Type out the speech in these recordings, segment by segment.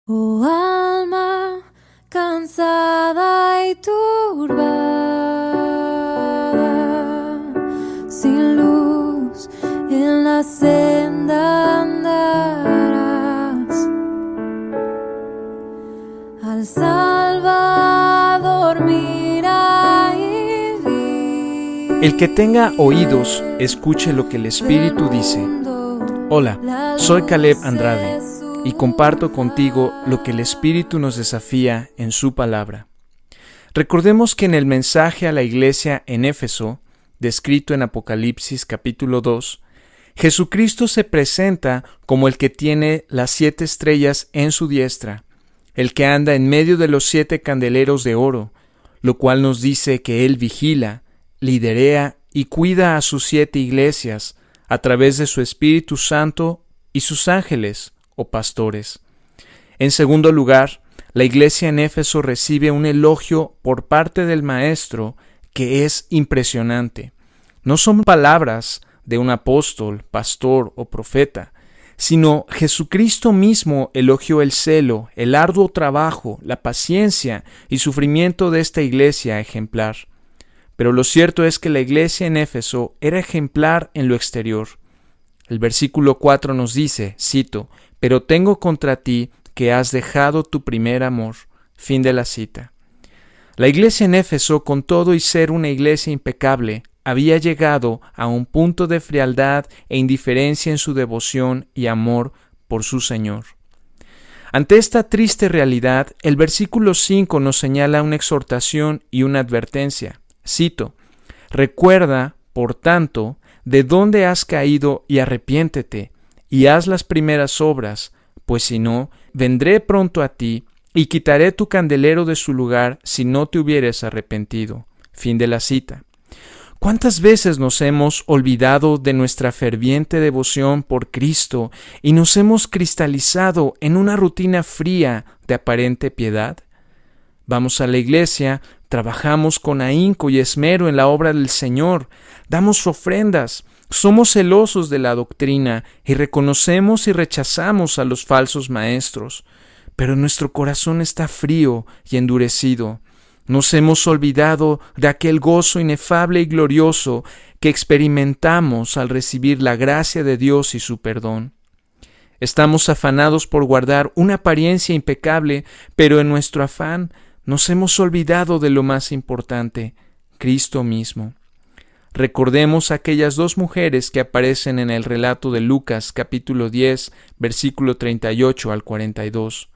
Oh alma cansada y turbada, sin luz en la senda andarás. Al Salvador mira y vi. El que tenga oídos, escuche lo que el Espíritu dice. Hola, soy Caleb Andrade y comparto contigo lo que el Espíritu nos desafía en su palabra. Recordemos que en el mensaje a la iglesia en Éfeso, descrito en Apocalipsis capítulo 2, Jesucristo se presenta como el que tiene las 7 estrellas en su diestra, el que anda en medio de los 7 candeleros de oro, lo cual nos dice que Él vigila, liderea y cuida a sus 7 iglesias a través de su Espíritu Santo y sus ángeles o pastores. En segundo lugar, la iglesia en Éfeso recibe un elogio por parte del Maestro que es impresionante. No son palabras de un apóstol, pastor o profeta, sino Jesucristo mismo elogió el celo, el arduo trabajo, la paciencia y sufrimiento de esta iglesia ejemplar. Pero lo cierto es que la iglesia en Éfeso era ejemplar en lo exterior. El versículo 4 nos dice, cito, «Pero tengo contra ti que has dejado tu primer amor». Fin de la cita. La iglesia en Éfeso, con todo y ser una iglesia impecable, había llegado a un punto de frialdad e indiferencia en su devoción y amor por su Señor. Ante esta triste realidad, el versículo 5 nos señala una exhortación y una advertencia. Cito, «Recuerda, por tanto, de dónde has caído y arrepiéntete, y haz las primeras obras, pues si no, vendré pronto a ti y quitaré tu candelero de su lugar si no te hubieres arrepentido». Fin de la cita. ¿Cuántas veces nos hemos olvidado de nuestra ferviente devoción por Cristo y nos hemos cristalizado en una rutina fría de aparente piedad? Vamos a la iglesia, trabajamos con ahínco y esmero en la obra del Señor, damos ofrendas, somos celosos de la doctrina y reconocemos y rechazamos a los falsos maestros, pero nuestro corazón está frío y endurecido. Nos hemos olvidado de aquel gozo inefable y glorioso que experimentamos al recibir la gracia de Dios y su perdón. Estamos afanados por guardar una apariencia impecable, pero en nuestro afán nos hemos olvidado de lo más importante, Cristo mismo. Recordemos aquellas 2 mujeres que aparecen en el relato de Lucas capítulo 10, versículo 38 al 42.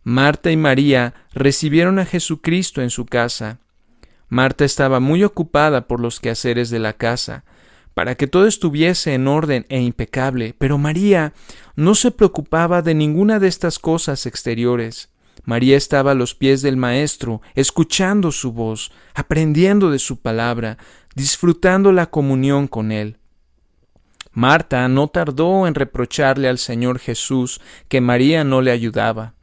Marta y María recibieron a Jesucristo en su casa. Marta estaba muy ocupada por los quehaceres de la casa, para que todo estuviese en orden e impecable, pero María no se preocupaba de ninguna de estas cosas exteriores. María estaba a los pies del Maestro, escuchando su voz, aprendiendo de su palabra, disfrutando la comunión con Él. Marta no tardó en reprocharle al Señor Jesús que María no le ayudaba.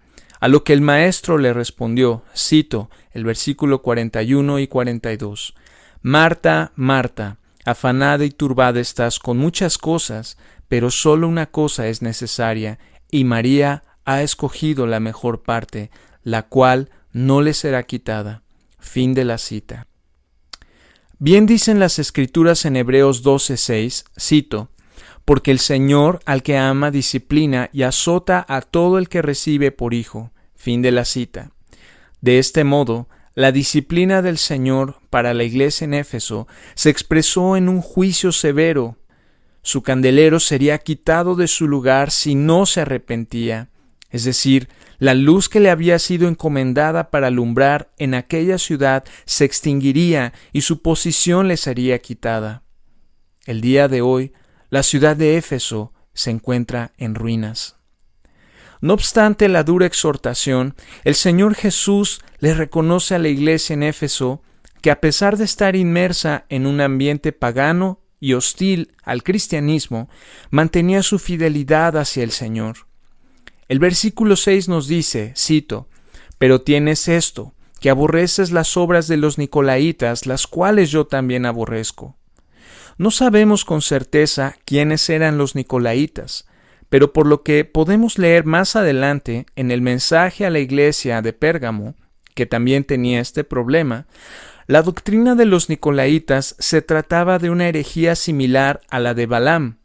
A lo que el Maestro le respondió, cito el versículo 41 y 42, «Marta, Marta, afanada y turbada estás con muchas cosas, pero solo una cosa es necesaria, y María ha escogido la mejor parte, la cual no le será quitada». Fin de la cita. Bien dicen las Escrituras en Hebreos 12:6, cito, «Porque el Señor al que ama disciplina y azota a todo el que recibe por hijo». Fin de la cita. De este modo, la disciplina del Señor para la iglesia en Éfeso se expresó en un juicio severo. Su candelero sería quitado de su lugar si no se arrepentía, es decir, la luz que le había sido encomendada para alumbrar en aquella ciudad se extinguiría y su posición le sería quitada. El día de hoy, la ciudad de Éfeso se encuentra en ruinas. No obstante la dura exhortación, el Señor Jesús le reconoce a la iglesia en Éfeso que a pesar de estar inmersa en un ambiente pagano y hostil al cristianismo, mantenía su fidelidad hacia el Señor. El versículo 6 nos dice, cito, «Pero tienes esto, que aborreces las obras de los nicolaitas, las cuales yo también aborrezco». No sabemos con certeza quiénes eran los nicolaitas, pero por lo que podemos leer más adelante en el mensaje a la iglesia de Pérgamo, que también tenía este problema, la doctrina de los nicolaítas se trataba de una herejía similar a la de Balaam,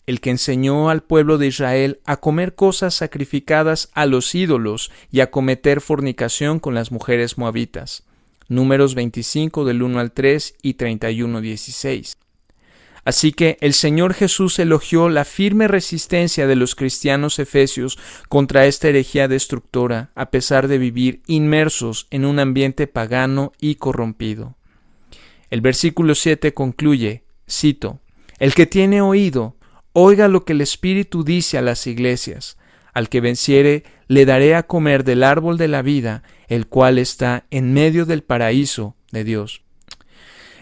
el que enseñó al pueblo de Israel a comer cosas sacrificadas a los ídolos y a cometer fornicación con las mujeres moabitas. Números 25 del 1 al 3 y 31:16. Así que el Señor Jesús elogió la firme resistencia de los cristianos efesios contra esta herejía destructora, a pesar de vivir inmersos en un ambiente pagano y corrompido. El versículo 7 concluye, cito, «El que tiene oído, oiga lo que el Espíritu dice a las iglesias. Al que venciere, le daré a comer del árbol de la vida, el cual está en medio del paraíso de Dios».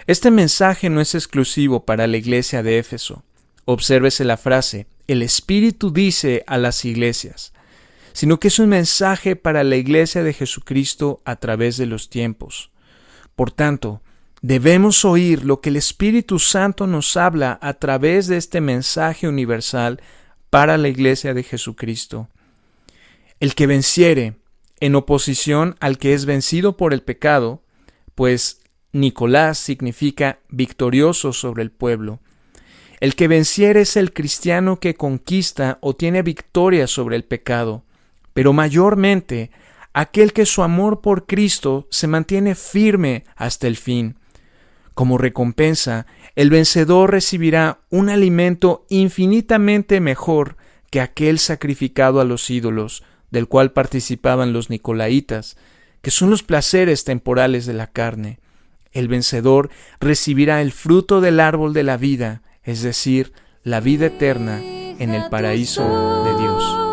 Este mensaje no es exclusivo para la iglesia de Éfeso. Obsérvese la frase, el Espíritu dice a las iglesias, sino que es un mensaje para la iglesia de Jesucristo a través de los tiempos. Por tanto, debemos oír lo que el Espíritu Santo nos habla a través de este mensaje universal para la iglesia de Jesucristo. El que venciere, en oposición al que es vencido por el pecado, pues Nicolás significa victorioso sobre el pueblo. El que venciere es el cristiano que conquista o tiene victoria sobre el pecado, pero mayormente aquel que su amor por Cristo se mantiene firme hasta el fin. Como recompensa, el vencedor recibirá un alimento infinitamente mejor que aquel sacrificado a los ídolos, del cual participaban los nicolaítas, que son los placeres temporales de la carne. El vencedor recibirá el fruto del árbol de la vida, es decir, la vida eterna en el paraíso de Dios.